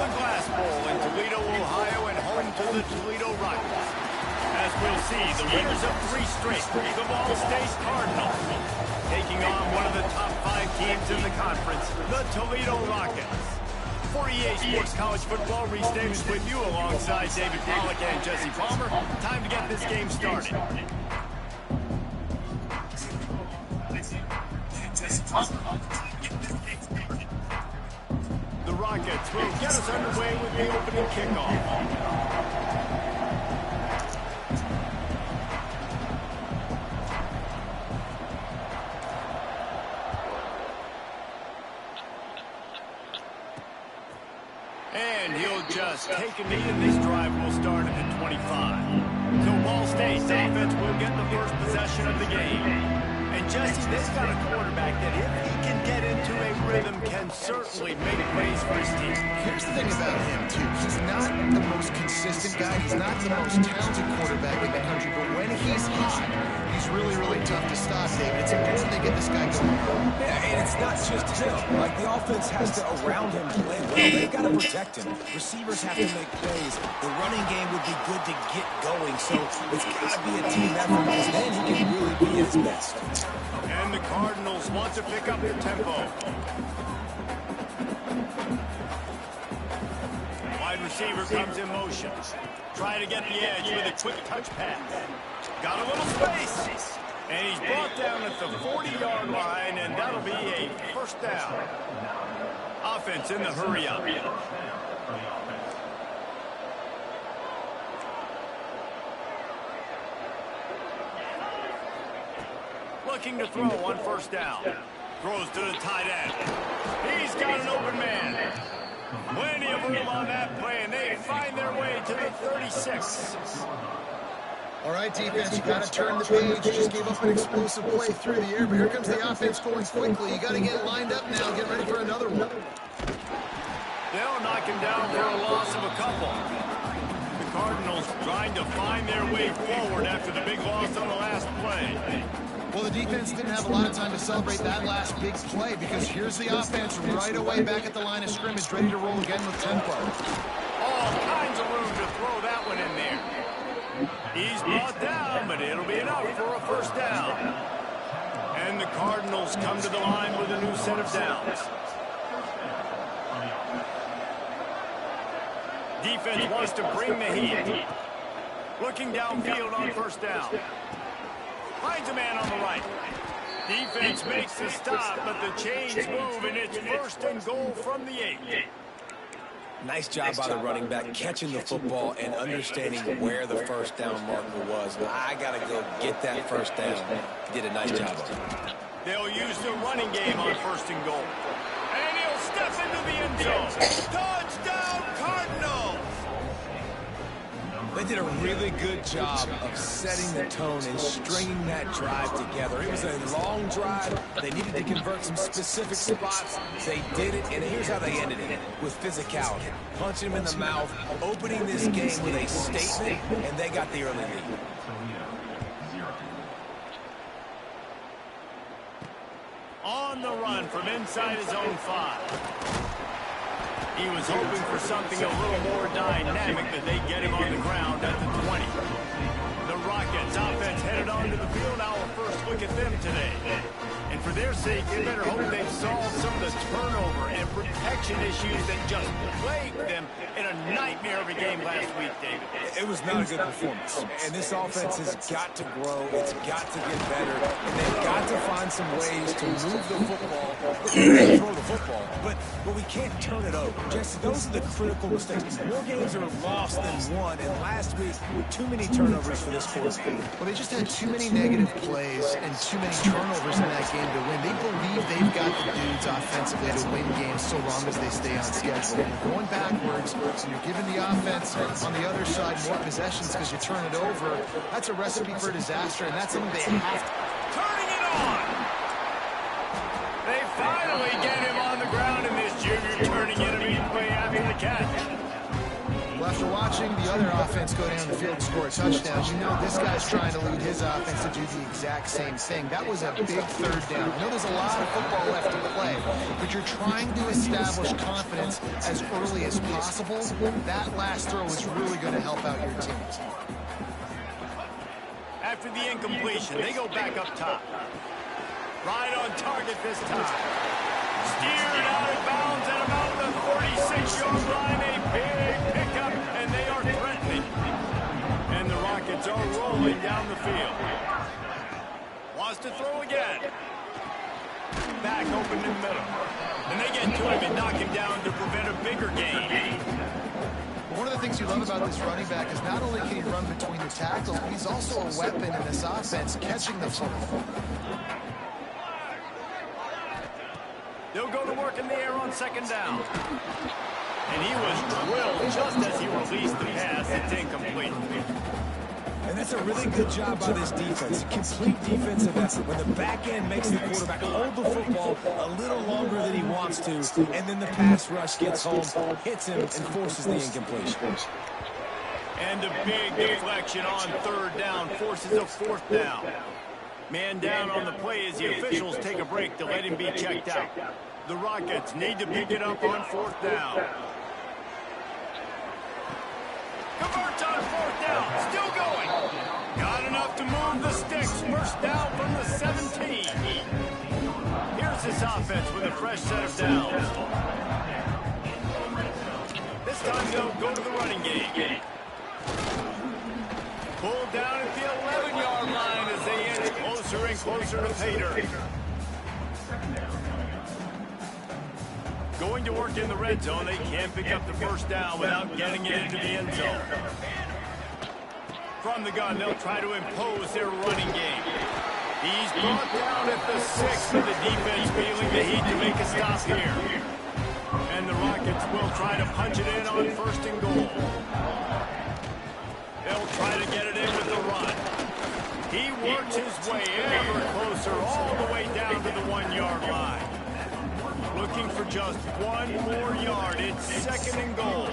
the Glass Bowl in Toledo, Ohio, and home to the Toledo Rockets. As we'll see, the winners of 3 straight, the Ball State Cardinals, taking on one of the top 5 teams in the conference, the Toledo Rockets. For EA Sports College Football, Reese Davis with you alongside David Pollack and Jesse Palmer. Time to get this game started. The Rockets will get us underway with the opening kickoff. And he'll just take a knee, and this drive will start at the 25. So Ball State's offense will get the first possession of the game. And Jesse, they've got a quarterback that if he can get into a rhythm, can certainly make plays for his team. Here's the thing about him, too. He's not the most consistent guy. He's not the most talented quarterback in the country. But when he's hot, he's really, really tough to stop, David. It's important they get this guy going. Yeah, and it's not just him. Like, the offense has to, around him, play well. They've got to protect him. Receivers have to make plays. The running game would be good to get going. So it's got to be a team effort, because then he can really be at his best. And the Cardinals want to pick up the tempo. Wide receiver comes in motion. Try to get the edge with a quick touch pass. Got a little space. And he's brought down at the 40-yard line, and that'll be a first down. Offense in the hurry-up. Looking to throw on first down. Throws to the tight end. He's got an open man. Plenty of room on that play, and they find their way to the 36. All right, defense, you got to turn the page. You just gave up an explosive play through the air, but here comes the offense going quickly. You got to get lined up now. Get ready for another one. They'll knock him down for a loss of a couple. The Cardinals trying to find their way forward after the big loss on the last play. Well, the defense didn't have a lot of time to celebrate that last big play, because here's the offense right away back at the line of scrimmage, ready to roll again with tempo. All kinds of room to throw that one in there. He's brought down, but it'll be enough for a first down. And the Cardinals come to the line with a new set of downs. Defense wants to bring the heat. Looking downfield on first down. Finds a man on the right. Defense makes the stop, but the chains move, and it's first and goal from the 8. Nice job by the running back, catching the football and understanding where the first down marker was. I got to go get that first down. Did a nice job of it. They'll use the running game on first and goal. And he'll step into the end zone. Touchdown, Cardinals! They did a really good job of setting the tone and stringing that drive together. It was a long drive. They needed to convert some specific spots. They did it, and here's how they ended it, with physicality. Punching him in the mouth, opening this game with a statement, and they got the early lead. On the run from inside his own 5. He was hoping for something a little more dynamic, but they get him on the ground at the 20. The Rockets offense headed onto the field. Our first look at them today. And for their sake, they better hope they've solved some of the turnover and protection issues that just plagued them in a nightmare of a game last week, David. It was not a good performance. And this offense has got to grow. It's got to get better. And they've got to find some ways to move the football, control the football. But we can't turn it over. Jesse, those are the critical mistakes. More games are lost than won. And last week, too many turnovers for this quarterback. Well, they just had too many negative plays and too many turnovers in that game to win. They believe they've got the dudes offensively to win games so long as they stay on schedule. When you're going backwards and you're giving the offense on the other side more possessions because you turn it over, that's a recipe for disaster, and that's something they have to. Turning it on! They finally get him on the ground in this junior turning it a big play after the catch. Well, after watching the other offense go down the field and score a touchdown, you know this guy's trying to lead his offense to do the exact same thing. That was a big third down. I know there's a lot of football left to play, but you're trying to establish confidence as early as possible. That last throw is really going to help out your team. After the incompletion, they go back up top. Right on target this time. Steered out of bounds at about the 46-yard line. A big pickup, and they are threatening. And the Rockets are rolling down the field. Wants to throw again. Back open in the middle. And they get to him and knock him down to prevent a bigger gain. One of the things you love about this running back is not only can he run between the tackles, but he's also a weapon in this offense, catching the football. They'll go to work in the air on second down. And he was drilled just as he released the pass. It's incomplete. And that's a really good job by this defense. A complete defensive effort. When the back end makes the quarterback hold the football a little longer than he wants to, and then the pass rush gets home, hits him, and forces the incompletion. And a big deflection on third down forces a fourth down. Man down on the play as the officials take a break to let him be checked out. The Rockets need to pick it up on fourth down. Converts on fourth down. Still going. Got enough to move the sticks. First down from the 17. Here's this offense with a fresh set of downs. This time they'll go to the running game. Pulled down at the 11-yard line as they edge closer and closer to pay dirt. Going to work in the red zone, they can't pick up the first down without getting it into the end zone. From the gun, they'll try to impose their running game. He's brought down at the 6 with the defense feeling the heat to make a stop here. And the Rockets will try to punch it in on first and goal. They'll try to get it in with the run. He works his way ever closer all the way down to the 1-yard line. Looking for just one more yard. It's second and goal.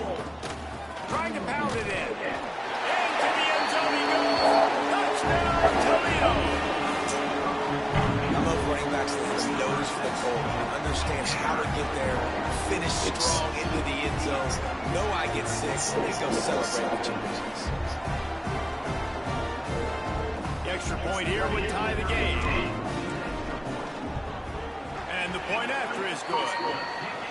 Trying to pound it in. Into the end zone he goes. Touchdown, Toledo. I love running backs that have nose for the goal. Understand how to get there. Finish strong into the end zone. Know I get 6. And go celebrate with championships. The extra point here would tie the game. And the point after is good.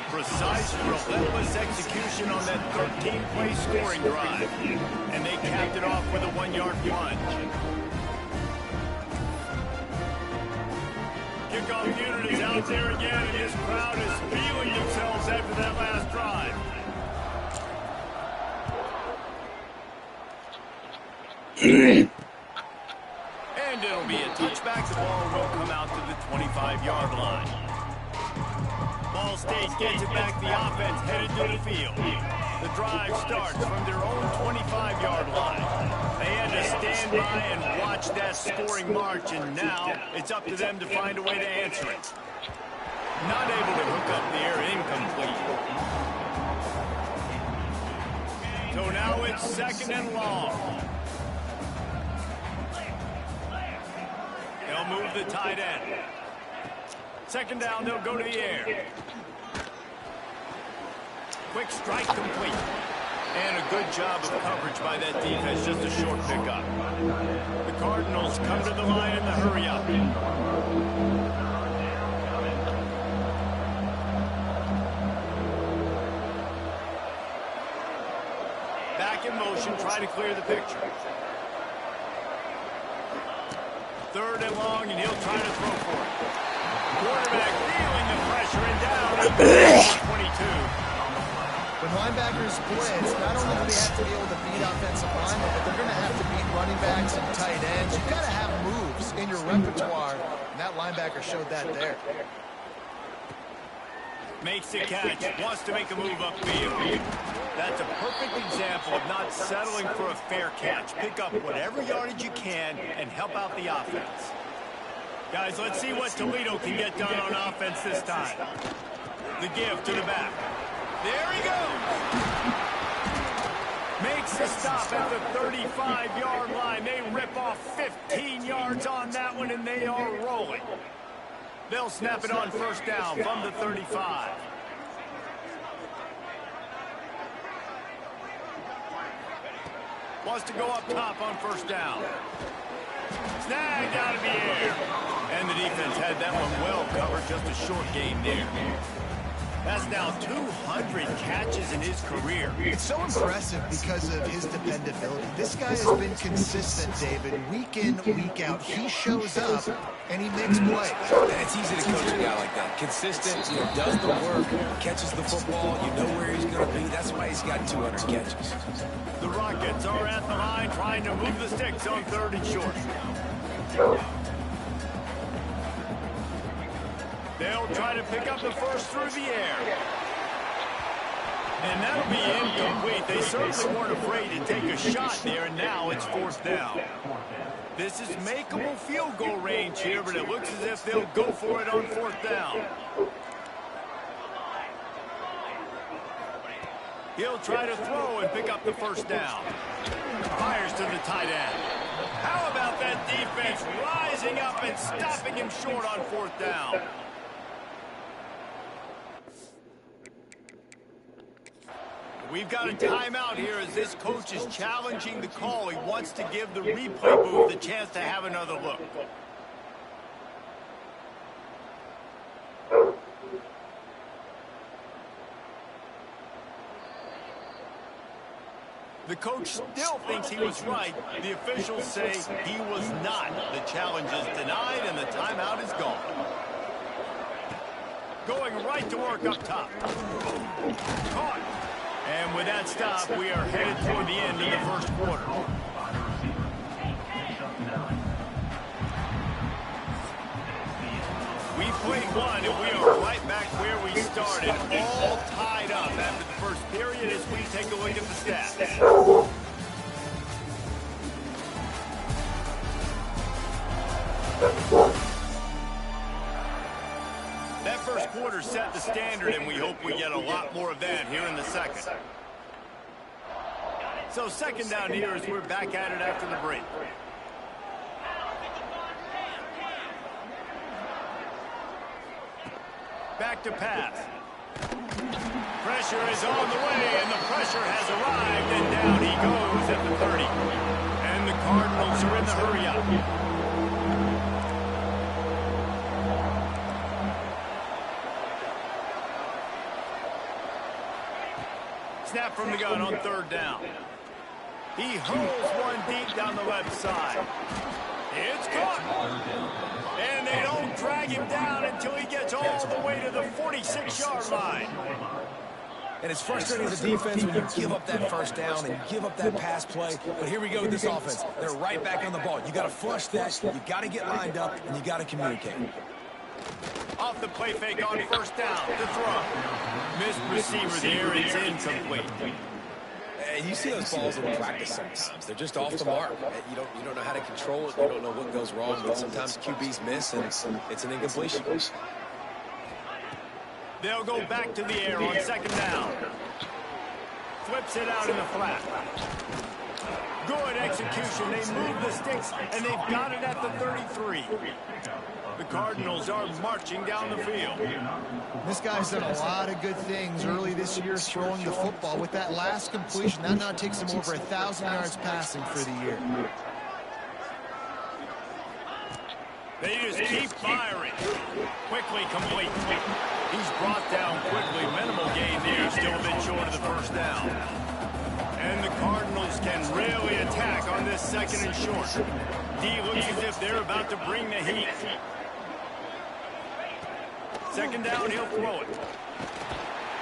Precise, relentless execution on that 13-play scoring drive. And they capped it off with a 1-yard plunge. Kickoff unit is out there again, and this crowd is feeling themselves after that last drive. And it'll be a touchback. The ball will come out to the 25-yard line. Ball State gets it back. The offense headed to the field. The drive starts from their own 25-yard line. They had to stand by and watch that scoring march, and now it's up to them to find a way to answer it. Not able to hook up the air, incomplete. So now it's second and long. They'll move the tight end. Second down, they'll go to the air. Quick strike complete. And a good job of coverage by that defense, just a short pickup. The Cardinals come to the line in the hurry-up. Back in motion, try to clear the picture. Third and long, and he'll try to throw for it. Quarterback feeling the pressure and down at 22. When linebackers blitz, not only do they have to be able to beat offensive linemen, but they're going to have to beat running backs and tight ends. You've got to have moves in your repertoire, and that linebacker showed that there. Makes the catch, wants to make a move upfield. That's a perfect example of not settling for a fair catch. Pick up whatever yardage you can and help out the offense. Guys, let's see what Toledo can get done on offense this time. The give to the back. There he goes. Makes the stop at the 35-yard line. They rip off 15 yards on that one, and they are rolling. They'll snap it on first down from the 35. Wants to go up top on first down. Snagged out of the air. And the defense had that one well covered, just a short gain there. That's now 200 catches in his career. It's so impressive because of his dependability. This guy has been consistent, David, week in, week out. He shows up, and he makes plays. It's easy to coach a guy like that. Consistent, does the work, catches the football, you know where he's going to be. That's why he's got 200 catches. The Rockets are at the line trying to move the sticks on 3rd and short. They'll try to pick up the first through the air. And that'll be incomplete. They certainly weren't afraid to take a shot there, and now it's 4th down. This is makeable field goal range here, but it looks as if they'll go for it on 4th down. He'll try to throw and pick up the first down. Fires to the tight end. How about that defense rising up and stopping him short on 4th down? We've got a timeout here as this coach is challenging the call. He wants to give the replay booth the chance to have another look. The coach still thinks he was right. The officials say he was not. The challenge is denied and the timeout is gone. Going right to work up top. Caught. And with that stop, we are headed toward the end of the first quarter. We played one, and we are right back where we started, all tied up after the first period as we take a look at the stats. That first quarter set the standard, and we hope we get a lot more of that here in the second. So 2nd down here as we're back at it after the break. Back to pass. Pressure is on the way, and the pressure has arrived, and down he goes at the 30. And the Cardinals are in the hurry-up. Snap from the gun on 3rd down. He hurls one deep down the left side. It's caught. And they don't drag him down until he gets all the way to the 46-yard line. And it's frustrating as a defense when you give up that first down and give up that pass play. But here we go with this offense. They're right back on the ball. You got to flush that. You got to get lined up, and you got to communicate. Off the play fake on 1st down. The throw. Missed receiver there. It's incomplete. And you see those balls in practice sometimes. They're just off the mark. You don't know how to control it. You don't know what goes wrong. But sometimes QBs miss, and it's an incompletion. They'll go back to the air on 2nd down. Flips it out in the flat. Good execution. They move the sticks, and they've got it at the 33. The Cardinals are marching down the field. This guy's done a lot of good things early this year throwing the football. With that last completion, that now takes him over 1,000 yards passing for the year. They just keep firing. Quickly complete. He's brought down quickly. Minimal gain there. Still a bit short of the first down. And the Cardinals can really attack on this 2nd and short. D looks as if they're about to bring the heat. 2nd down, he'll throw it.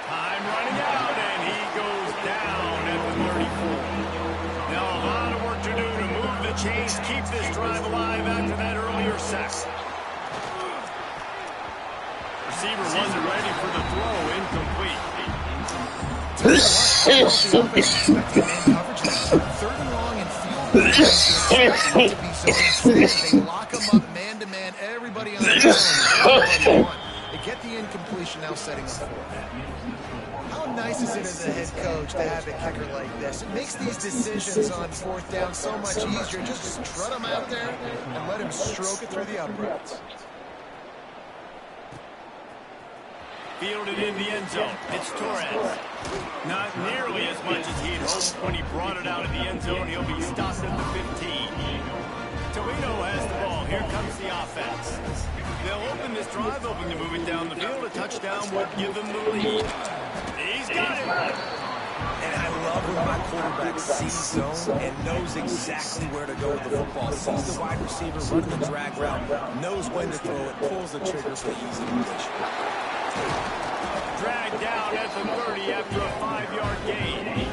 Time running out, and he goes down at the 34. Now a lot of work to do to move the chains, keep this drive alive after that earlier sack. Receiver wasn't ready for the throw, incomplete. 3rd and long and field goal to be so instead. They lock him up man-to-man, everybody on the field. They get the incompletion, now setting up for it. How nice is it as a head coach to have a kicker like this? It makes these decisions on fourth down so much easier. Just strut him out there and let him stroke it through the uprights. Fielded in the end zone. It's Torres. Not nearly as much as he'd hoped when he brought it out of the end zone. He'll be stopped at the 15. Toledo has the ball. Here comes the offense. They'll open this drive, hoping to move it down the field. A touchdown would give them the lead. He's got it. And I love when my quarterback sees zone and knows exactly where to go with the football. Sees the wide receiver running the drag route, knows when to throw it, pulls the trigger for the easy completion. Dragged down at the 30 after a 5-yard gain.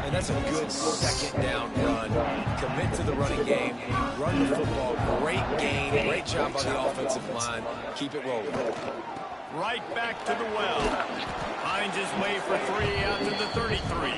And that's a good second down run. Commit to the running game, run the football, great gain, great job on the offensive line. Keep it rolling. Right back to the well. Finds his way for 3 out to the 33.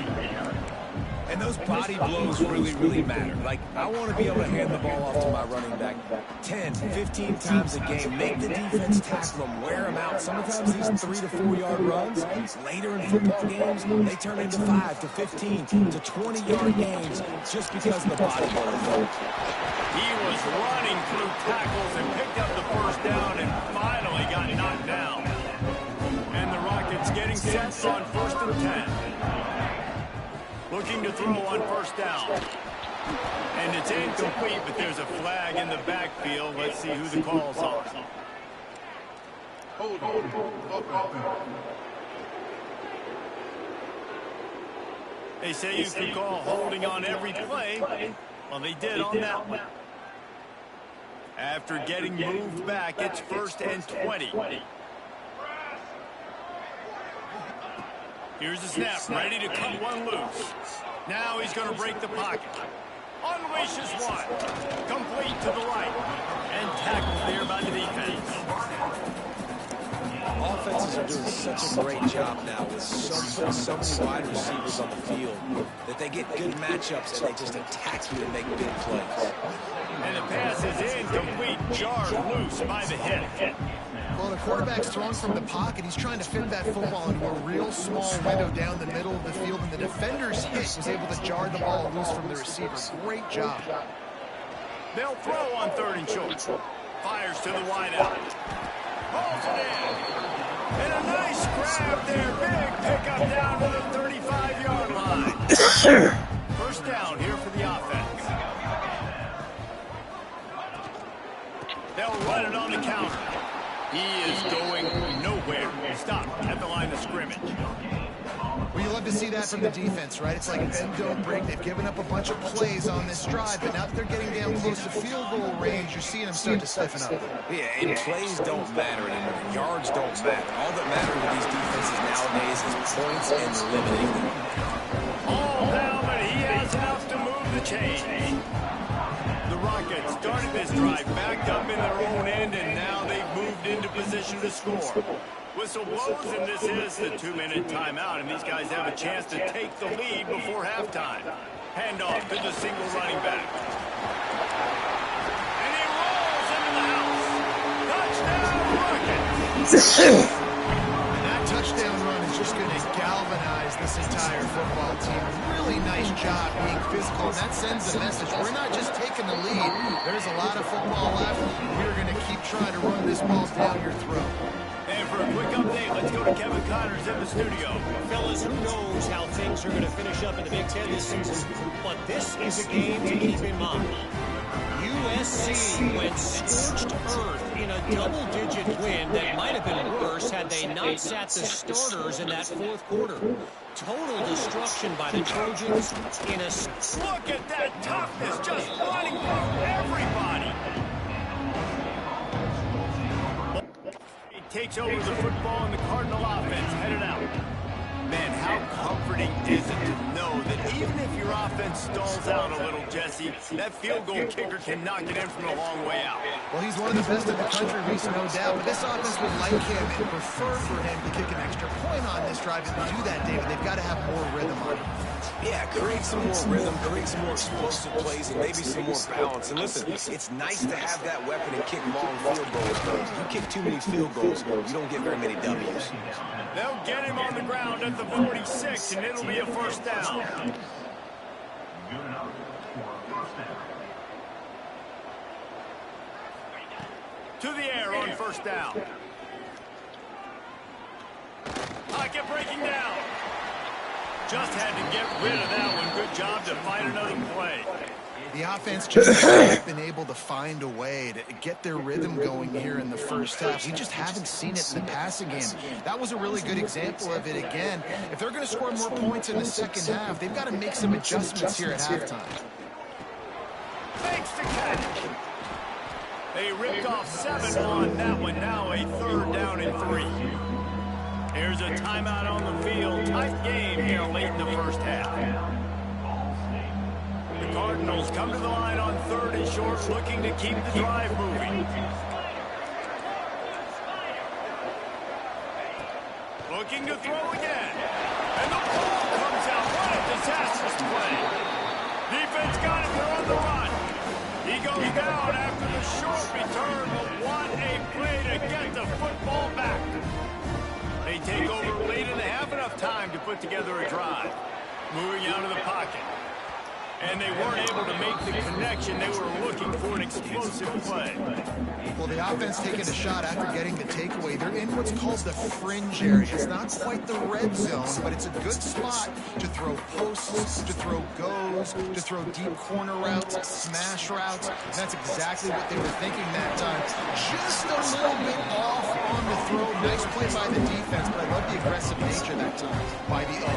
And those body blows really, really matter. Like, I want to be able to hand the ball off to my running back 10, 15 times a game. Make the defense tackle them, wear them out. Sometimes these 3 to 4 yard runs, later in football games, they turn into 5 to 15 to 20-yard games just because of the body blow. He was running through tackles and picked up the first down and finally got knocked down. And the Rockets getting set on 1st and 10. Looking to throw on first down. And it's incomplete, but there's a flag in the backfield. Let's see who the call's on. Hold on. They say you can call holding on every play. Well, they did on that one. After getting moved back, it's 1st and 20. Here's the snap, ready to cut one loose. Now he's going to break the pocket. Unleashes one. Complete to the right. And tackled there by the defense. Offenses are doing such a great job now with so many wide receivers on the field that they get good matchups and they just attack you and make big plays. And the pass is incomplete, jarred loose by the hit. Well, the quarterback's throwing from the pocket. He's trying to fit that football into a real small window down the middle of the field, and the defender's hit was able to jar the ball loose from the receiver. Great job. They'll throw on 3rd and short. Fires to the wideout. Pulls it in. And a nice grab there. Big pickup down to the 35-yard line. First down here for the offense. They'll run it on the counter. He is going nowhere. Stop at the line of scrimmage. Well, you love to see that from the defense, right? It's like bend, don't break. They've given up a bunch of plays on this drive, but now that they're getting down close to field goal range, you're seeing them start to stiffen up. Yeah, and plays don't matter anymore. Yards don't matter. All that matters with these defenses nowadays is points and limiting them. All down, but he has enough to move the chains. The Rockets started this drive backed up in their own end, and now they've moved into position to score. Whistle blows, and this is the 2-minute timeout, and these guys have a chance to take the lead before halftime. Handoff to the single running back. And he rolls into the house. Touchdown, Rockets! That touchdown run is just going to galvanize this entire football team. Really nice job being physical, and that sends a message. We're not just taking the lead. There's a lot of football left. We're going to keep trying to run this ball down your throat. And for a quick update, let's go to Kevin Connors in the studio. Fellas, who knows how things are going to finish up in the Big Ten this season, but this is a game to keep in mind. USC went scorched earth in a double-digit win that might have been worse had they not sat the starters in that 4th quarter. Total destruction by the Trojans in a... Look at that toughness, just running through everybody. Takes over the football, and the Cardinal offense headed out. Man, how comforting is it to know that even if your offense stalls out a little, Jesse, that field goal kicker can knock it in from a long way out. Well, he's one of the best in the country, Reese, no doubt, but this offense would like him and prefer for him to kick an extra point on this drive. And to do that, David, they've got to have more rhythm on defense. Yeah, create some more rhythm, create some more explosive plays, and maybe some more balance. And listen, it's nice to have that weapon and kick long field goals, but you kick too many field goals, you don't get very many W's. They'll get him on the ground at the 46, and it'll be a first down. To the air on first down. Pocket breaking down. Just had to get rid of that one. Good job to find another play. The offense just hasn't been able to find a way to get their rhythm going here in the first half. We just haven't seen it in the passing game. That was a really good example of it again. If they're going to score more points in the second half, they've got to make some adjustments here at halftime. Thanks to catch. They ripped off 7 on that one. Now a third down and 3. Here's a timeout on the field. Tight game here late in the first half. The Cardinals come to the line on 3rd and short, looking to keep the drive moving. Looking to throw again. And the ball comes out. What a disastrous play. Defense got it. They're on the run. He goes down after the short return, but what a play to get the football back. They take over late in the half, enough time to put together a drive. Moving out of the pocket. And they weren't able to make the connection. They were looking for an explosive play. Well, the offense taking a shot after getting the takeaway. They're in what's called the fringe area. It's not quite the red zone, but it's a good spot to throw posts, to throw goes, to throw deep corner routes, smash routes. And that's exactly what they were thinking that time. Just a little bit off on the throw. Nice play by the defense, but I love the aggressive nature that time by the O.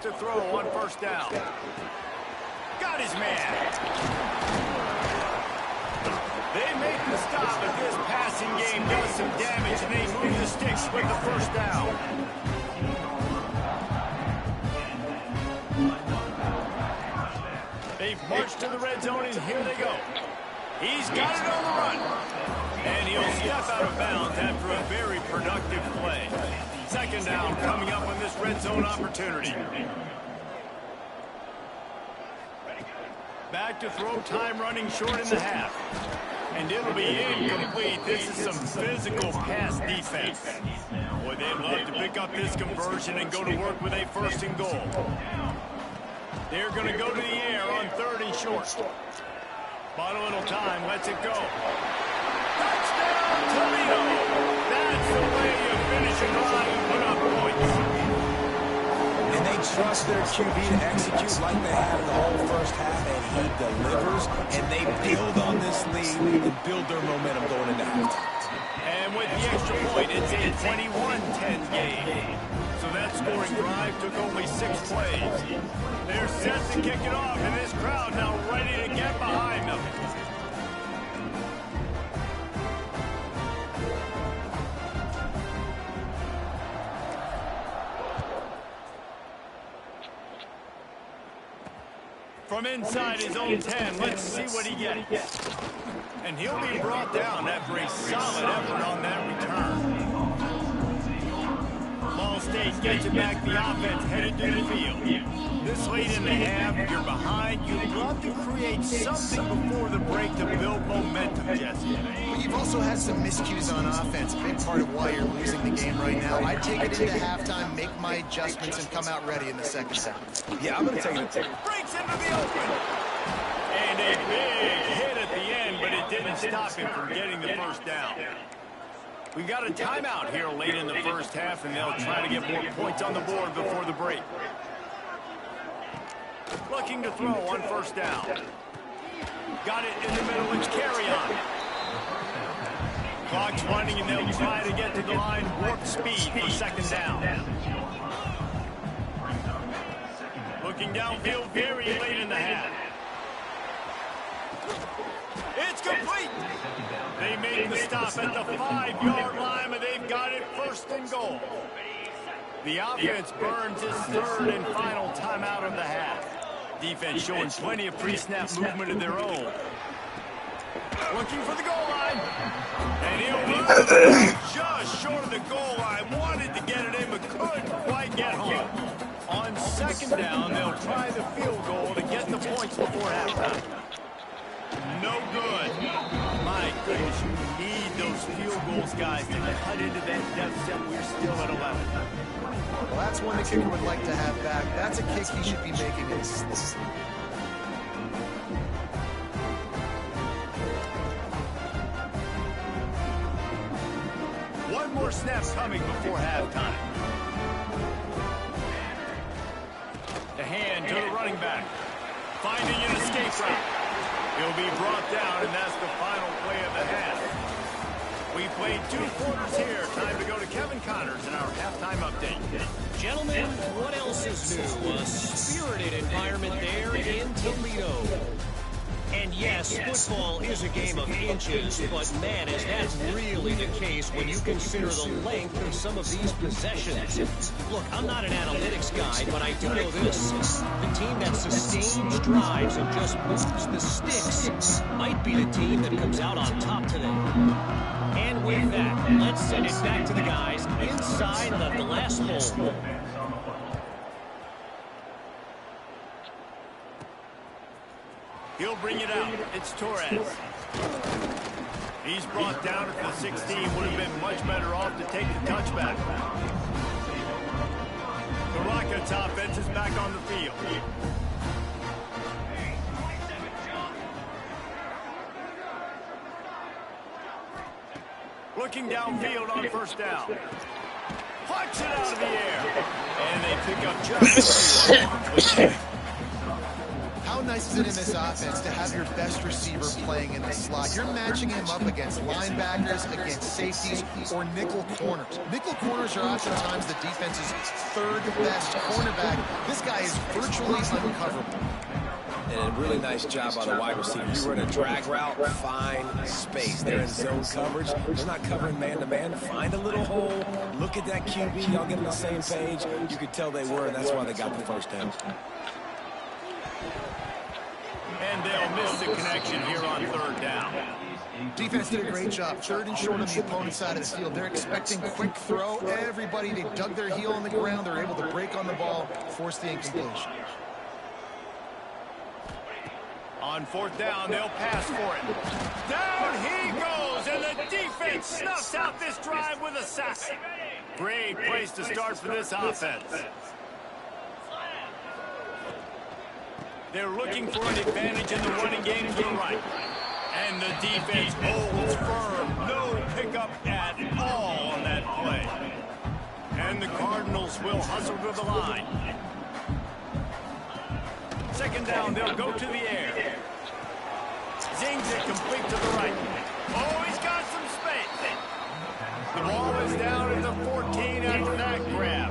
To throw on first down. Got his man. They make the stop, but this passing game does some damage, and they move the sticks with the first down. They've marched to the red zone, and here they go. He's got it on the run. And he'll step out of bounds after a very productive play. Second down coming up on this red zone opportunity. Back to throw, time running short in the half. And it'll be incomplete. This is some physical pass defense. Boy, they'd love to pick up this conversion and go to work with a 1st and goal. They're going to go to the air on 3rd and short. Bought a little time, lets it go. Touchdown, Toledo! That's the way you finish a drive and put up points. And they trust their QB to execute like they have the whole first half, and he delivers, and they build on this lead and build their momentum going into halftime. And with the extra point, it's a 21-10 game. So that scoring drive took only 6 plays. They're set to kick it off, and this crowd now ready to get behind them. From inside his own 10, let's see what he gets. And he'll be brought down after a solid effort on that return. Ball State gets it back, the offense headed to the field. This late in the half, you're behind. You'd love to create something before the break to build momentum, Jesse. But you've also had some miscues on offense, a big part of why you're losing the game right now. I'd take it into halftime, make my adjustments, and come out ready in the second half. Yeah, I'm going to take it. Breaks into the open. And a big hit at the end, but it didn't stop him from getting the first down. We've got a timeout here late in the first half, and they'll try to get more points on the board before the break. Looking to throw on first down. Got it in the middle. It's carry on. Clock's running, and they'll try to get to the line warp speed for second down. Looking downfield very late in the half. It's complete. They make the stop at the 5-yard line, but they've got it 1st and goal. The offense burns his 3rd and final timeout of the half. Defense showing plenty of pre-snap movement of their own. Looking for the goal line. And he'll run just short of the goal line. Wanted to get it in, but couldn't quite get home. On second down, they'll try the field goal to get the points before halftime. No good. My goodness, you need those field goals, guys, to cut into that deficit. We're still at 11. Well, that's one the kicker would like to have back. That's a kick he should be making in his... One more snap coming before halftime. The hand to the running back. Finding an escape route. He'll be brought down, and that's the final play of the half. We played 2 quarters here. Time to go to Kevin Connors in our halftime update. Gentlemen, what else is new? A spirited environment there in Toledo. And yes, football is a game of inches, but man, is that really the case when you consider the length of some of these possessions. Look, I'm not an analytics guy, but I do know this. The team that sustains drives and just moves the sticks might be the team that comes out on top today. And with that, let's send it back to the guys inside the glass bowl. He'll bring it out. It's Torres. He's brought down at the 16. Would have been much better off to take the touchback. The Rockets offense is back on the field. Looking downfield on first down. Plucks it out of the air. And they pick up just How nice is it in this offense to have your best receiver playing in the slot? You're matching him up against linebackers, against safeties, or nickel corners. Nickel corners are oftentimes the defense's 3rd best cornerback. This guy is virtually uncoverable. And a really nice job on the wide receiver. You run a drag route, find space. They're in zone coverage. They're not covering man-to-man. Find a little hole. Look at that QB. Y'all get on the same page. You could tell they were, and that's why they got the first down. And they'll miss the connection here on 3rd down. Defense did a great job. 3rd and short on the opponent's side of the field. They're expecting quick throw. Everybody, they dug their heel on the ground. They're able to break on the ball, force the incompletion. On 4th down, they'll pass for it. Down he goes, and the defense snuffs out this drive with a sack. Great place to start for this offense. They're looking for an advantage in the running game to the right. And the defense holds firm. No pickup at all on that play. And the Cardinals will hustle to the line. 2nd down, they'll go to the air. Zings it complete to the right. Oh, he's got some space. The ball is down at the 14 after that grab.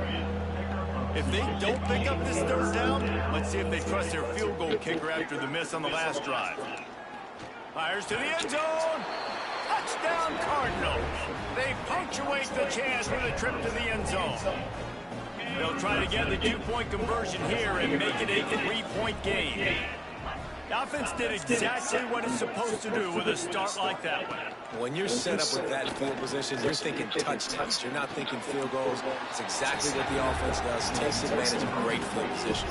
If they don't pick up this 3rd down, let's see if they trust their field goal kicker after the miss on the last drive. Fires to the end zone. Touchdown, Cardinals. They punctuate the chance with a trip to the end zone. They'll try to get the 2-point conversion here and make it a 3-point game. The offense did exactly what it's supposed to do with a start like that one. When you're set up with that field position, you're thinking touchdowns. You're not thinking field goals. It's exactly what the offense does. Takes advantage of great field position.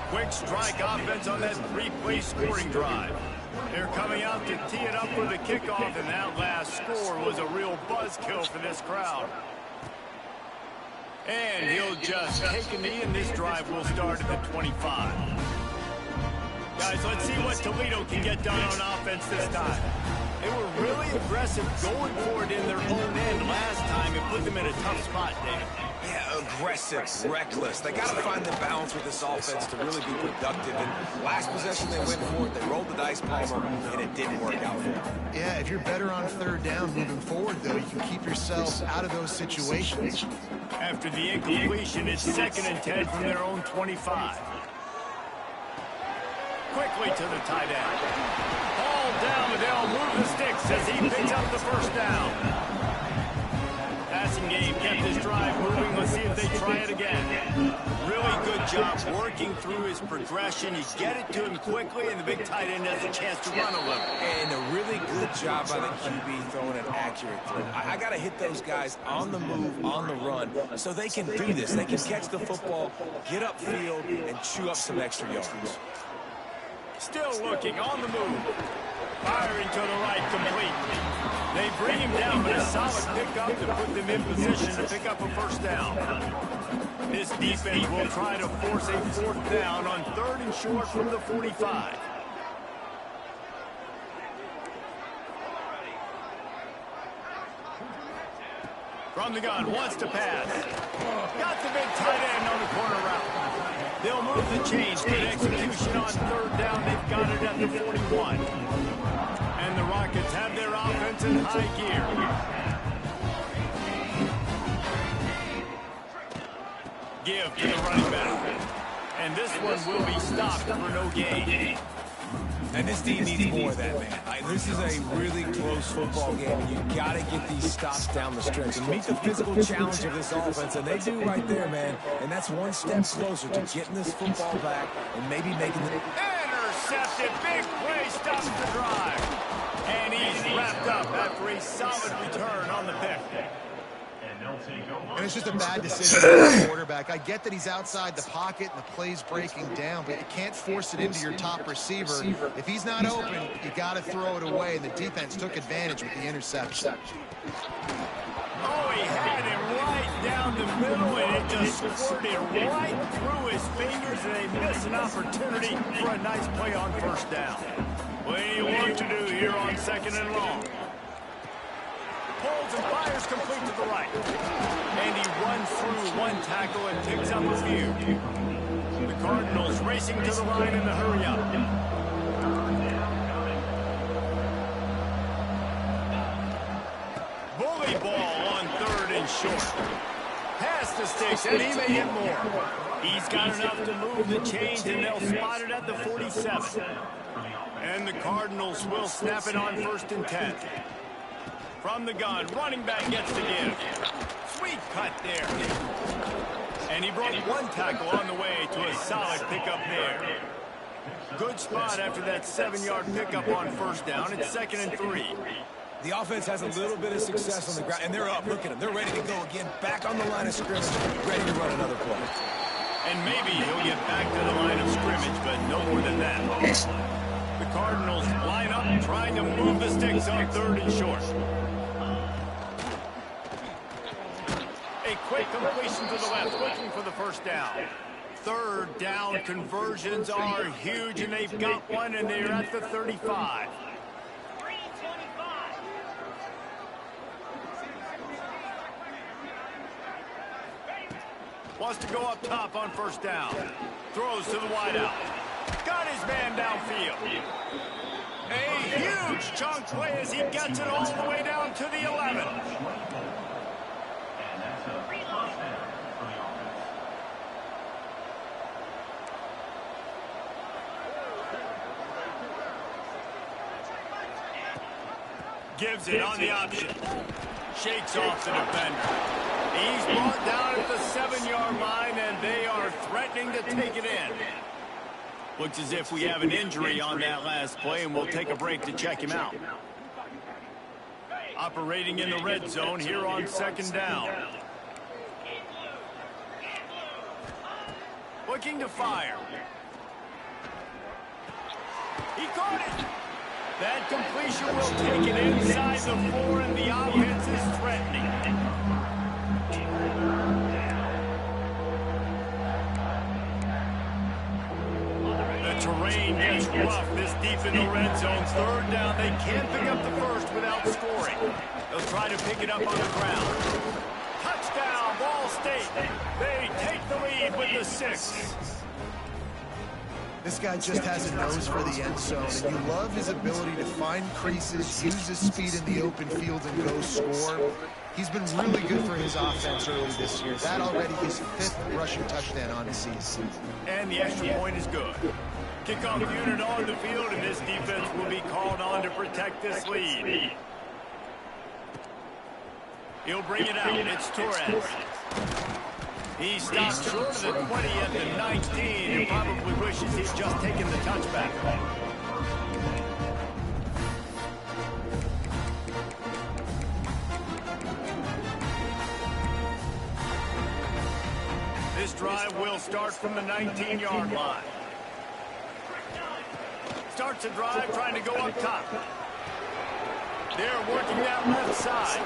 Quick strike offense on that 3-play scoring drive. They're coming out to tee it up for the kickoff, and that last score was a real buzzkill for this crowd. And he'll just take a knee, and this drive will start at the 25. Guys, let's see what Toledo can get done on offense this time. They were really aggressive going for it in their own end last time and put them in a tough spot, David. Yeah, aggressive, reckless. They got to find the balance with this offense to really be productive. And last possession they went for it. They rolled the dice, Palmer, and it didn't work out for them. Yeah, if you're better on 3rd down moving forward, though, you can keep yourself out of those situations. After the incompletion, it's 2nd and 10 from their own 25. Quickly to the tight end. Ball down, but they'll move the sticks as he picks up the 1st down. That's passing game kept this drive moving. Let's see if they try it again. Really good job working through his progression. You get it to him quickly, and the big tight end has a chance to run a little. And a really good job by the QB throwing an accurate throw. I got to hit those guys on the move, on the run, so they can do this. They can catch the football, get upfield, and chew up some extra yards. Still looking on the move. Firing to the right, complete. They bring him down, but a solid pickup to put them in position to pick up a first down. This defense will try to force a fourth down on 3rd and short from the 45. From the gun, wants to pass. Got the big tight end on the corner route. They'll move the chains. Good execution on 3rd down. They've got it at the 41. And the Rockets have their offense in high gear. Give to the running back. And this one will be stopped for no gain. And this team needs more of that, man. This is a really close football game, and you got to get these stops down the stretch and meet the physical challenge of this offense, and they do right there, man. And that's one step closer to getting this football back and maybe making the... Intercepted. Big play stops the drive. And he's wrapped up after a solid return on the pick. And it's just a bad decision for the quarterback. I get that he's outside the pocket and the play's breaking down, but you can't force it into your top receiver. If he's not open, you got to throw it away, and the defense took advantage with the interception. Oh, he had him right down the middle, and it just squirted right through his fingers, and they miss an opportunity for a nice play on 1st down. What do you want to do here on 2nd and long? Pulls and fires complete to the right. And he runs through one tackle and picks up a few. The Cardinals racing to the line in the hurry up. Bully ball on 3rd and short. Pass the sticks, and he may get more. He's got enough to move the chains, and they'll spot it at the 47. And the Cardinals will snap it on 1st and 10. From the gun, running back gets to give. Sweet cut there. And he broke one tackle on the way to a solid pickup there. Good spot after that 7-yard pickup on 1st down. It's 2nd and 3. The offense has a little bit of success on the ground, and they're up. Look at them. They're ready to go again. Back on the line of scrimmage, ready to run another play. And maybe he'll get back to the line of scrimmage, but no more than that. The Cardinals line up trying to move the sticks on 3rd and short. A quick completion to the left, looking for the 1st down. 3rd down conversions are huge, and they've got one, and they're at the 35. Wants to go up top on 1st down. Throws to the wideout. Got his man downfield. A huge chunk play as he gets it all the way down to the 11. Gives it on the option. Shakes off the defender. He's brought down at the 7-yard line, and they are threatening to take it in. Looks as if we have an injury on that last play, and we'll take a break to check him out. Operating in the red zone here on 2nd down. Looking to fire. He caught it. That completion will take it inside the 4, and the offense is threatening. The terrain gets rough this deep in the red zone. 3rd down, they can't pick up the 1st without scoring. They'll try to pick it up on the ground. Touchdown, Ball State. They take the lead with the 6. This guy just has a nose for the end zone, and you love his ability to find creases, use his speed in the open field, and go score. He's been really good for his offense early this year. That already his 5th rushing touchdown on the season. And the extra point is good. Kickoff unit on the field, and this defense will be called on to protect this lead. He'll bring it out. It's Torres. He stopped short of the 20 at the 19 and probably wishes he'd just taken the touchback. This drive will start from the 19-yard line. Starts a drive trying to go up top. They're working that left side.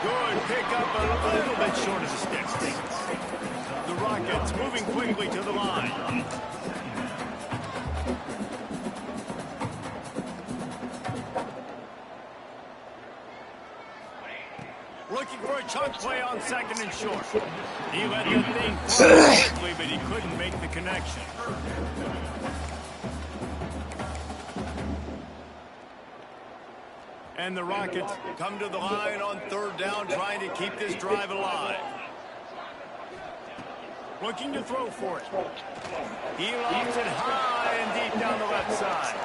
Good pick up a little bit short of the sticks. The Rockets moving quickly to the line. Looking for a chunk play on second and short. He let the thing fly quickly, but he couldn't make the connection. And the Rockets come to the line on third down, trying to keep this drive alive. Looking to throw for it. He lofts it high and deep down the left side.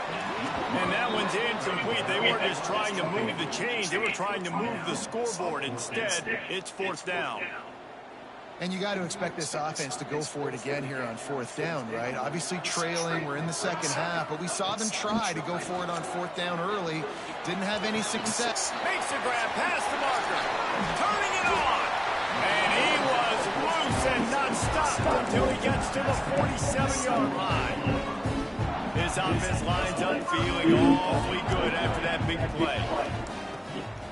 And that one's incomplete. They weren't just trying to move the chains. They were trying to move the scoreboard. Instead, it's fourth down. And you got to expect this offense to go for it again here on fourth down, right? Obviously trailing, we're in the second half, but we saw them try to go for it on fourth down early. Didn't have any success. Makes a grab past the marker. Turning it on. And he was loose and not stopped until he gets to the 47-yard line. This offense lines up feeling awfully good after that big play.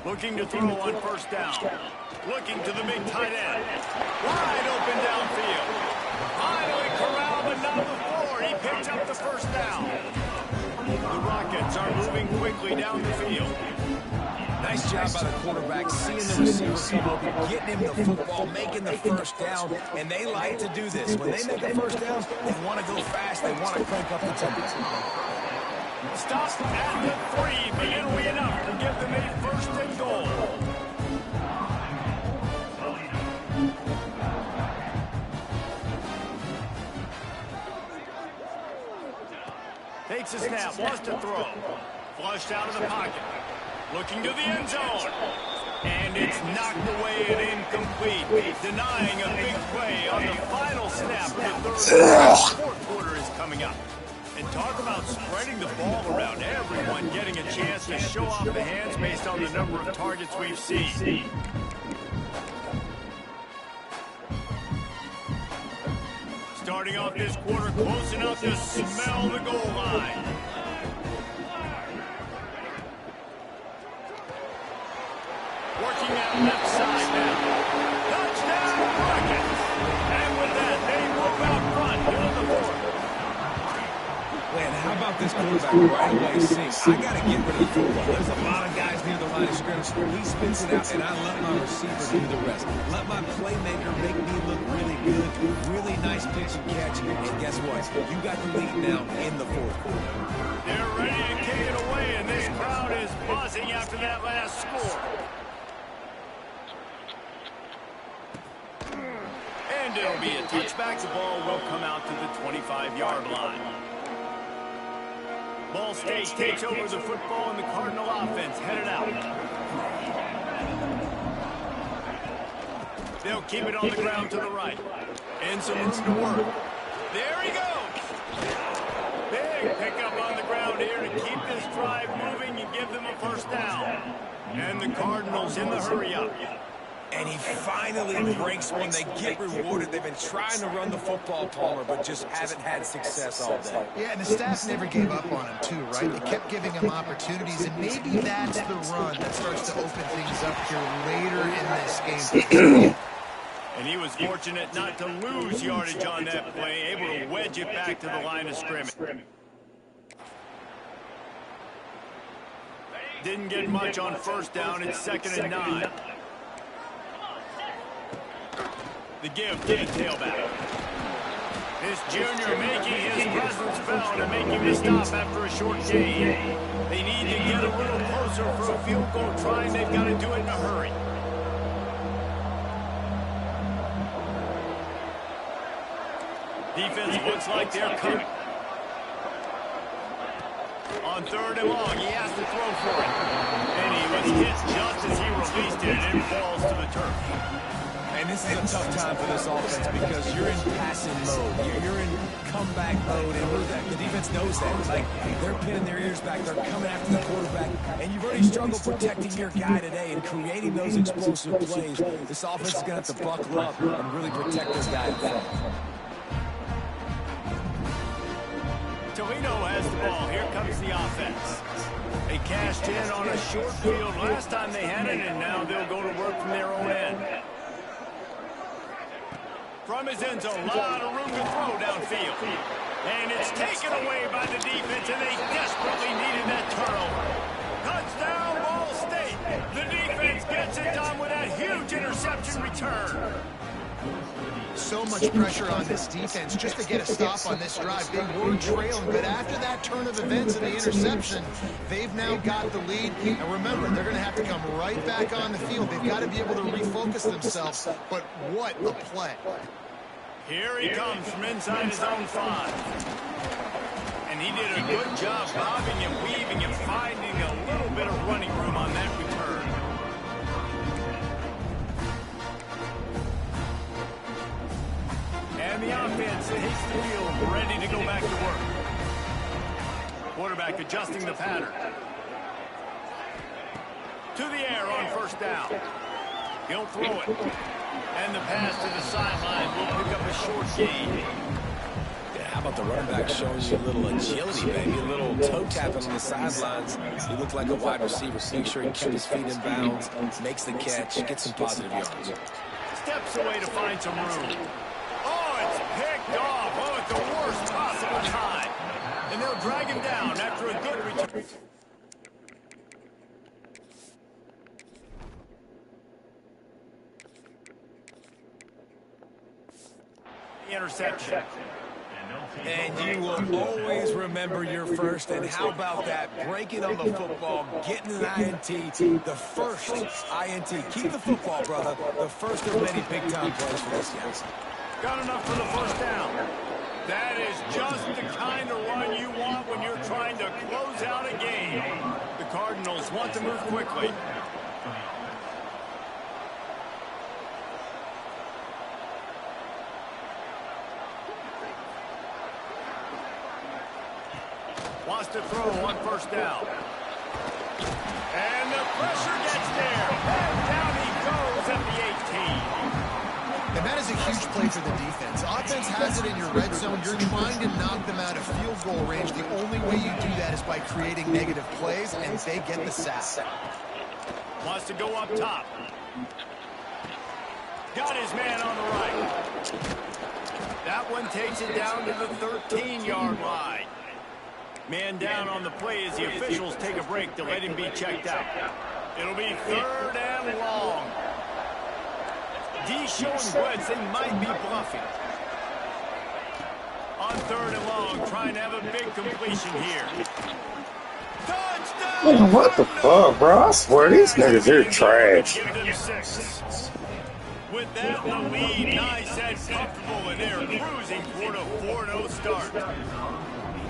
Looking to throw on first down. Looking to the big tight end. Wide open downfield. Finally corralled, but not before. He picks up the first down. The Rockets are moving quickly down the field. Nice job by the quarterback, seeing the receiver come open, getting him the football, making the first down, and they like to do this. When they make a first down, they want to go fast, they want to crank up the tempo. Stop at the 3, but it'll be enough to give them a first and goal. Takes a snap, wants to throw. Flushed out of the pocket. Looking to the end zone. And it's knocked away and incomplete. Denying a big play on the final snap of the third. Fourth quarter is coming up. And talk about spreading the ball around. Everyone getting a chance to show off the hands based on the number of targets we've seen. Starting off this quarter close enough to smell the goal line. Working that left side now. Touchdown, Rockets! And with that, they move out front here in the fourth. Man, how about this quarterback right away saying, I got to get rid of the football. There's a lot of guys near the line of scrimmage. He spins it out, and I let my receiver do the rest. Let my playmaker make me look really good. Really nice pitch and catch. And guess what? You got the lead now in the fourth quarter. They're ready to kick it away, and this crowd is buzzing after that last score. And it'll be a touchback. The ball will come out to the 25-yard line. Ball State takes over the football, and the Cardinal offense headed out. They'll keep it on the ground to the right. And some room to work. There he goes. Big pickup on the ground here to keep this drive moving and give them a first down. And the Cardinals in the hurry-up. And he finally breaks one. They get rewarded. They've been trying to run the football, Palmer, but just haven't had success all day. Yeah, and the staff never gave up on him, too, right? They kept giving him opportunities, and maybe that's the run that starts to open things up here later in this game. And he was fortunate not to lose yardage on that play, able to wedge it back to the line of scrimmage. Didn't get much on first down. It's 2nd and 9. The give to the tailback. This junior making his presence felt and making the stop after a short gain. They need to get a little closer for a field goal try, and they've got to do it in a hurry. Defense looks like they're coming. On 3rd and long, he has to throw for it. And he was hit just as he released it, and it falls to the turf. And this is a tough time for this offense because you're in passing mode. You're in comeback mode, and the defense knows that. Like, they're pinning their ears back. They're coming after the quarterback. And you've already struggled protecting your guy today and creating those explosive plays. This offense is going to have to buckle up and really protect their guy in front. Toledo has the ball. Here comes the offense. They cashed in on a short field last time they had it, and now they'll go to work from their own end. From his end zone, a lot of room to throw downfield. And it's taken away by the defense, and they desperately needed that turnover. Touchdown, Ball State. The defense gets it done with that huge interception return. So much pressure on this defense just to get a stop on this drive. They were trailing, but after that turn of events and the interception, they've now got the lead. And remember, they're going to have to come right back on the field. They've got to be able to refocus themselves, but what a play. Here he comes from inside his own 5. And he did a good job bobbing and weaving and finding a little bit of running room on that return. And the offense takes the field, ready to go back to work. Quarterback adjusting the pattern. To the air on 1st down. He'll throw it. And the pass to the sideline will pick up a short gain. Yeah, how about the running back showing you a little agility, baby? A little toe tapping on the sidelines. He looked like a wide receiver. Make sure he kept his feet in bounds, makes the catch, gets some positive yards. Steps away to find some room. Oh, it's picked off. Oh, at the worst possible time. And they'll drag him down after a good return. Interception. And you will always remember your first. And how about that? Breaking on the football, getting an INT, the first INT. Keep the football, brother. The first of many big-time plays for this guy. Got enough for the 1st down. That is just the kind of run you want when you're trying to close out a game. The Cardinals want to move quickly. Wants to throw on 1st down. And the pressure gets there. And down he goes at the 18. And that is a huge play for the defense. Offense has it in your red zone. You're trying to knock them out of field goal range. The only way you do that is by creating negative plays, and they get the sack. Wants to go up top. Got his man on the right. That one takes it down to the 13-yard line. Man down on the play as the officials take a break to let him be checked out. It'll be 3rd and long. D showing Woods they might be bluffing. On 3rd and long, trying to have a big completion here. Touchdown! Man, what the fuck, bro? I swear these niggas are trash. With that in the lead, nice and comfortable, and they're cruising toward a 4-0 start.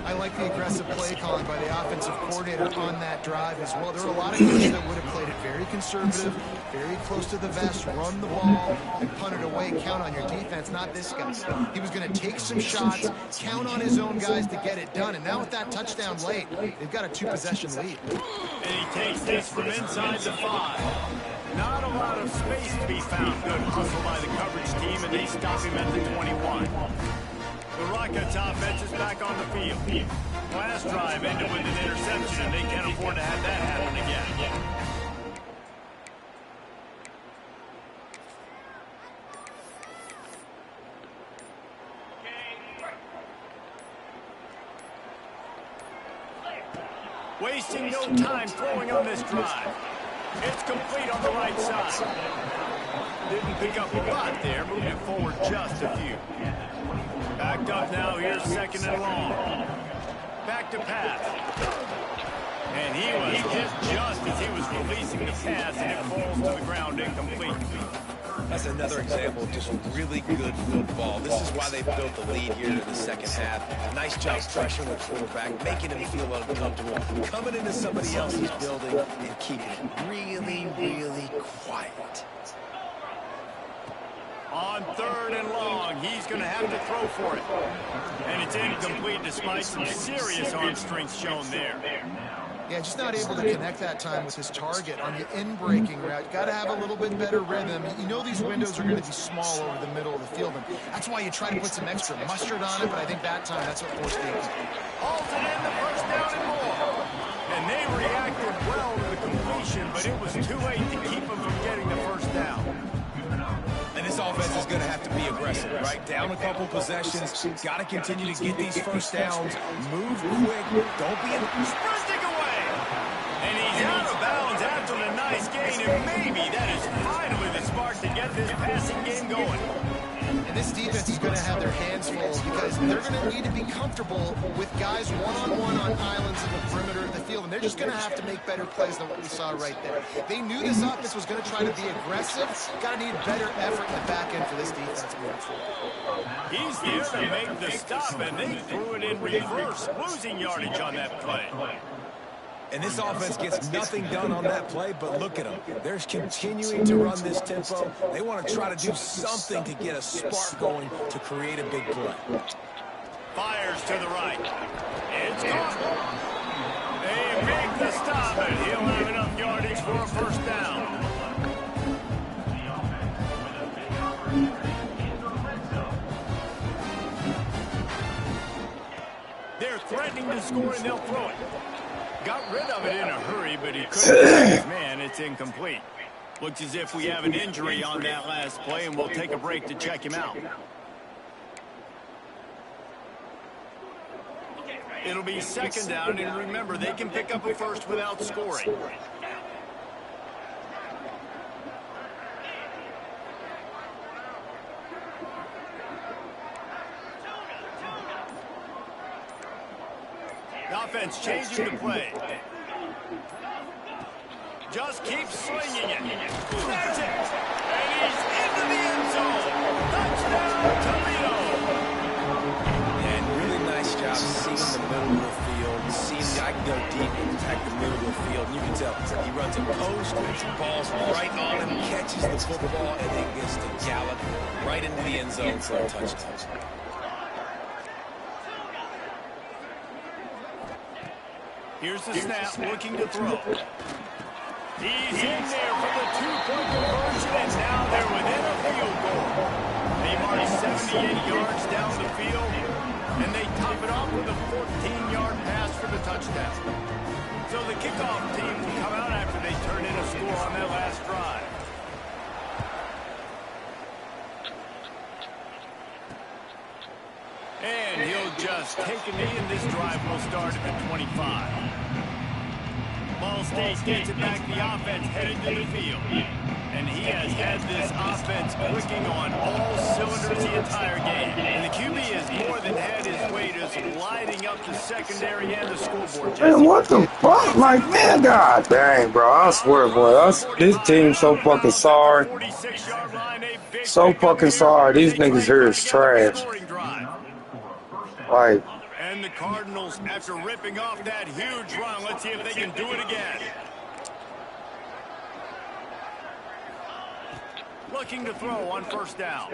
I like the aggressive play calling by the offensive coordinator on that drive as well. There were a lot of coaches that would have played it very conservative, very close to the vest, run the ball, and punt it away, count on your defense, not this guy. He was going to take some shots, count on his own guys to get it done, and now with that touchdown late, they've got a 2-possession lead. And he takes this from inside the 5. Not a lot of space to be found. Good hustle by the coverage team, and they stop him at the 21. The Rockets offense is back on the field. Last drive ended with an interception, and they can't afford to have that happen again. Wasting no time throwing on this drive. It's complete on the right side. Didn't pick up a lot there, moved it forward just a few. Backed up now, here's 2nd and long. Back to pass. And he was hit just as he was releasing the pass, and it falls to the ground incomplete. That's another example of just really good football. This is why they built the lead here in the second half. Nice job pressuring the quarterback, making him feel uncomfortable, coming into somebody else's building and keeping it really, really quiet. On 3rd and long, he's going to have to throw for it. And it's incomplete despite some serious arm strength shown there. Yeah, just not able to connect that time with his target on the in-breaking route. Got to have a little bit better rhythm. You know these windows are going to be small over the middle of the field, and that's why you try to put some extra mustard on it, but I think that time that's what forced the incomplete. Halted in the first down and more. And they reacted well to the completion, but it was too late to keep them from getting the first down. And this offense is going to have to be aggressive, right? Down a couple possessions. Got to continue to get these first downs. Move quick. Don't be sprinting away. And he's out of bounds after the nice gain. And maybe that is finally the spark to get this passing game going. And this defense is going to have their hands full because they're going to need to be comfortable with guys one-on-one on islands in the perimeter of the field. And they're just going to have to make better plays than what we saw right there. They knew this offense was going to try to be aggressive. Got to need better effort in the back end for this defense moving forward. He's there to make the stop, and they threw it in reverse, losing yardage on that play. And this offense gets nothing done on that play, but look at them. They're continuing to run this tempo. They want to try to do something to get a spark going to create a big play. Fires to the right. It's caught. They make the stop, and he'll have enough yardage for a first down. They're threatening to score, and they'll throw it. Got rid of it in a hurry, but he couldn't get his man. It's incomplete. Looks as if we have an injury on that last play, and we'll take a break to check him out. It'll be 2nd down, and remember, they can pick up a first without scoring. The offense changing the play. Just keeps slinging it. That's it. And he's into the end zone. Touchdown, Toledo. And really nice job seeing the middle of the field. Seeing the guy can go deep and attack the middle of the field. And you can tell he runs a post, balls right on him, catches the football, and then gets to gallop right into the end zone for a touchdown. Here's the snap, looking to throw. He's in there for the 2-point conversion, and now they're within a field goal. They march 78 yards down the field, and they top it off with a 14-yard pass for the touchdown. So the kickoff team will come out after they turn in a score on that last drive. And he'll just take a knee, and this drive will start at the 25. Ball State gets it back. The offense headed to the field. And he has had this offense clicking on all cylinders the entire game. And the QB has more than had his way to lighting up the secondary and the scoreboard. Man, what the fuck? Like, man, god dang, bro. I swear, boy. This team's so fucking sorry. So fucking sorry. These niggas here is trash. Like, and the Cardinals, after ripping off that huge run, let's see if they can do it again. Looking to throw on 1st down.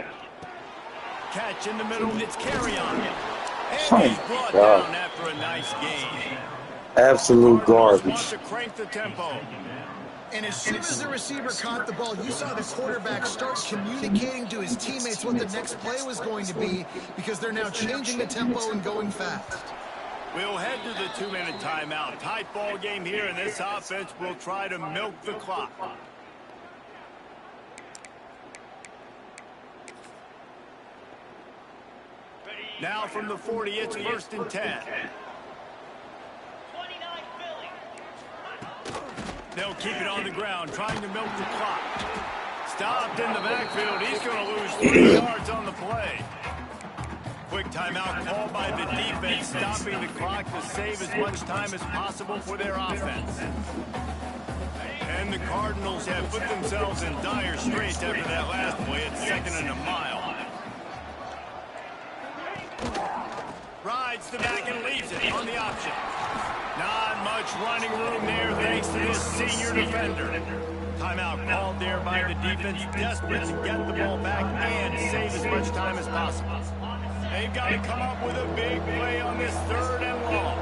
Catch in the middle, it's carry on. And he's brought down after a nice gain. Absolute garbage. Wants to crank the tempo. And as soon as the receiver caught the ball, you saw the quarterback start communicating to his teammates what the next play was going to be because they're now changing the tempo and going fast. We'll head to the 2-minute timeout. Tight ball game here, and this offense will try to milk the clock. Now from the 40, it's 1st and 10. They'll keep it on the ground, trying to milk the clock. Stopped in the backfield. He's going to lose 3 yards on the play. Quick timeout called by the defense, stopping the clock to save as much time as possible for their offense. And the Cardinals have put themselves in dire straits after that last play at 2nd and a mile. Rides the back and leaves it on the option. Not much running room there thanks to this senior defender. Timeout called there by the defense, desperate to get the ball back and save as much time as possible. They've got to come up with a big play on this 3rd and long.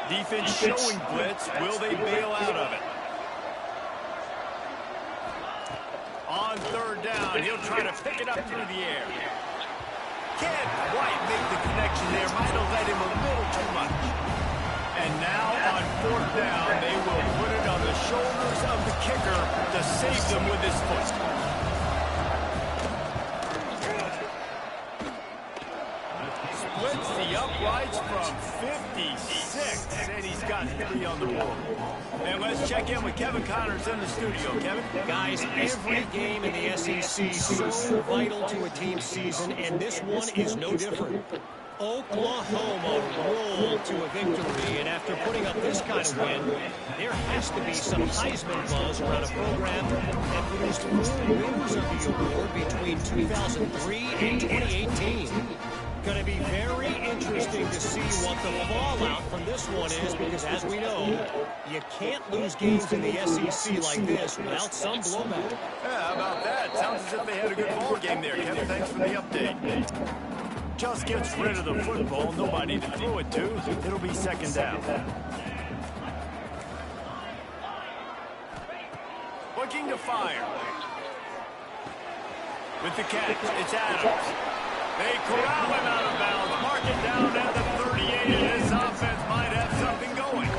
Defense showing blitz. Will they bail out of it? On 3rd down, he'll try to pick it up through the air. Can't quite make the connection there. Might have led him a little too much. And now on 4th down, they will put it on the shoulders of the kicker to save them with his foot. Splits the uprights from 56, and he's got 3 on the board. And let's check in with Kevin Connors in the studio. Kevin? Guys, every game in the SEC is so vital to a team's season, and this one is no different. Oklahoma rolled to a victory, and after putting up this kind of win, there has to be some Heisman buzz around a program that produced 4 winners of the award between 2003 and 2018. Going to be very interesting to see what the fallout from this one is, because as we know, you can't lose games in the SEC like this without some blowback. Yeah, how about that? Sounds as if they had a good ball game there, Kevin. Thanks for the update. Just gets rid of the football, nobody to throw it to. It'll be 2nd down. Looking to fire. With the catch, it's Adams. They corral him out of bounds, mark it down at the 38, and this offense might have something going.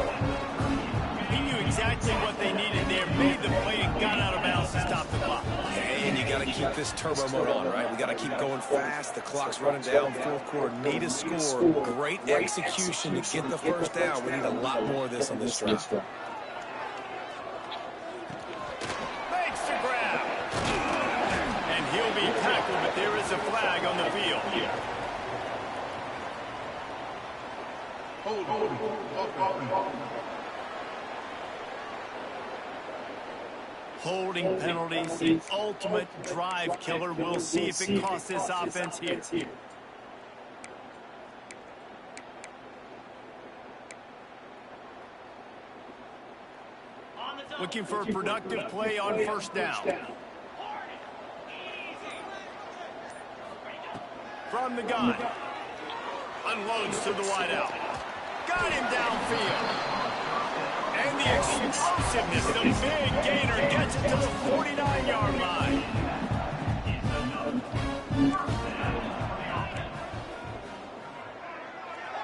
He knew exactly what they needed there, made the play, and got out of bounds to stop the clock. And you got to keep this turbo mode on, right? We got to keep going fast. The clock's running down. 4th quarter, need a score. Great execution to get the 1st down. We need a lot more of this on this drive. Makes the grab. And he'll be tackled, but there is a flag on the field. Holding penalties, the ultimate drive killer. We'll see if it costs this offense here. Looking for a productive play on 1st down. From the gun. Unloads to the wideout. Got him downfield. And the explosiveness, the big gainer gets it to the 49-yard line.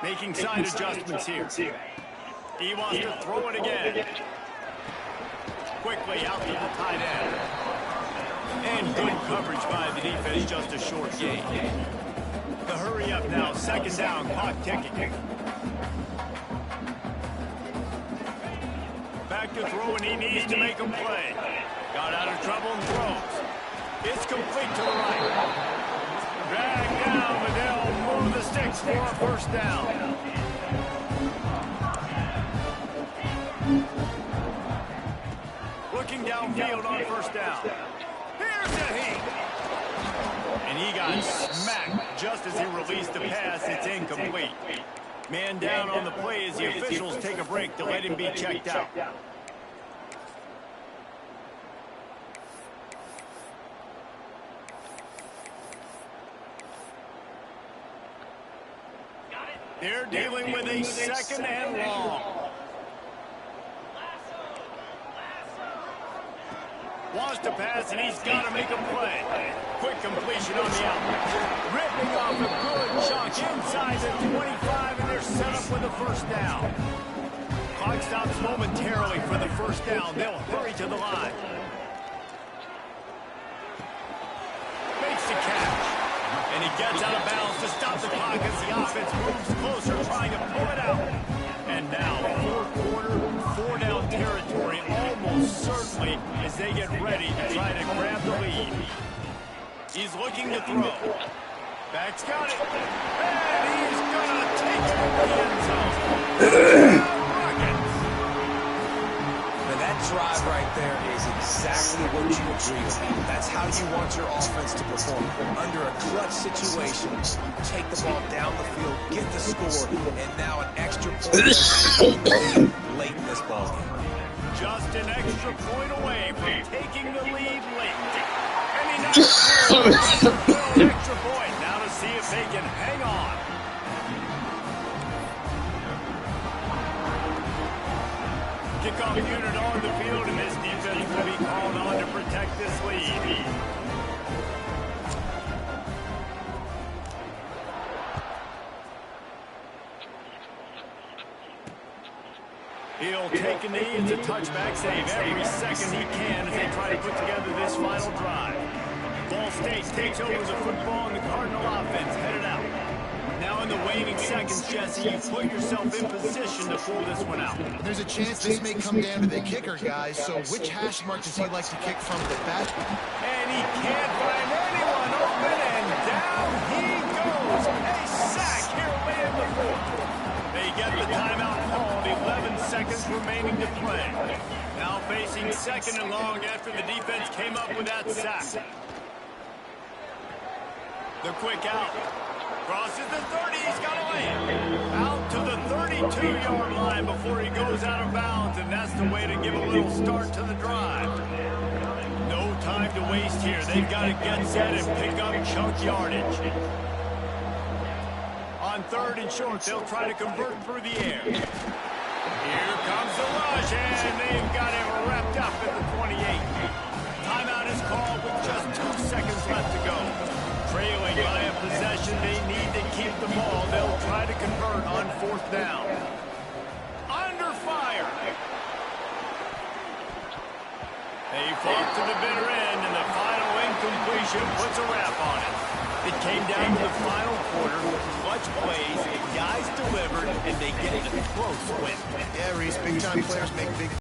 Making side adjustments here. He wants to throw it again. Quickly out to the tight end. And good coverage by the defense, just a short gain. The hurry up now, 2nd down, clock ticking. Back to throw, and he needs to make a play. Got out of trouble and throws. It's complete to the right. Drag down, but they'll move the sticks for a 1st down. Looking downfield on 1st down. Here's a heat. And he got smacked just as he released the pass. It's incomplete. Man down on the play as the officials take a break to let him be checked out. They're dealing with a 2nd and long. Wants to pass, and he's got to make a play. Quick completion on the out. Ripping off a good chunk inside the 25, and they're set up with the 1st down. Clock stops momentarily for the 1st down. They'll hurry to the line. Makes the catch. And he gets out of bounds to stop the clock as the offense moves closer, trying to pull it out. And now, 4th quarter, 4-down territory, almost certainly as they get ready to try to grab the lead. He's looking to throw. Back's got it. And he's going to take it in the end zone. agree with that. That's how you want your offense to perform. Under a clutch situation, take the ball down the field, get the score, and now an extra point late in this ballgame. Just an extra point away from taking the lead late. And he knocks it through. An extra point. Now to see if they can hang on. Kickoff unit on the field, and this defense will be called on to protect this lead. He'll take a knee. It's a touchback save every second he can as they try to put together this final drive. Ball State takes over the football, and the Cardinal offense headed out. Now in the waning seconds, Jesse, you put yourself in position to pull this one out. There's a chance this may come down to the kicker, guys. So which hash mark does he like to kick from the back? And he can't find anyone open, and down he goes. A sack here late in the fourth. They get the timeout called, 11 seconds remaining to play. Now facing second and long after the defense came up with that sack. The quick out. Crosses the 30, he's got to land. Out to the 32-yard line before he goes out of bounds, and that's the way to give a little start to the drive. No time to waste here. They've got to get set and pick up chunk yardage. On third and short, they'll try to convert through the air. Here comes the rush, and they've got him wrapped up at the 28. Timeout is called with just 2 seconds left to go. Trailing by a possession, they need to keep the ball. They'll try to convert on fourth down. Under fire. They fought to the bitter end, and the final incompletion puts a wrap on it. It came down to the final quarter. Clutch plays, guys delivered, and they get a close win. Yeah, Reese, big-time players make big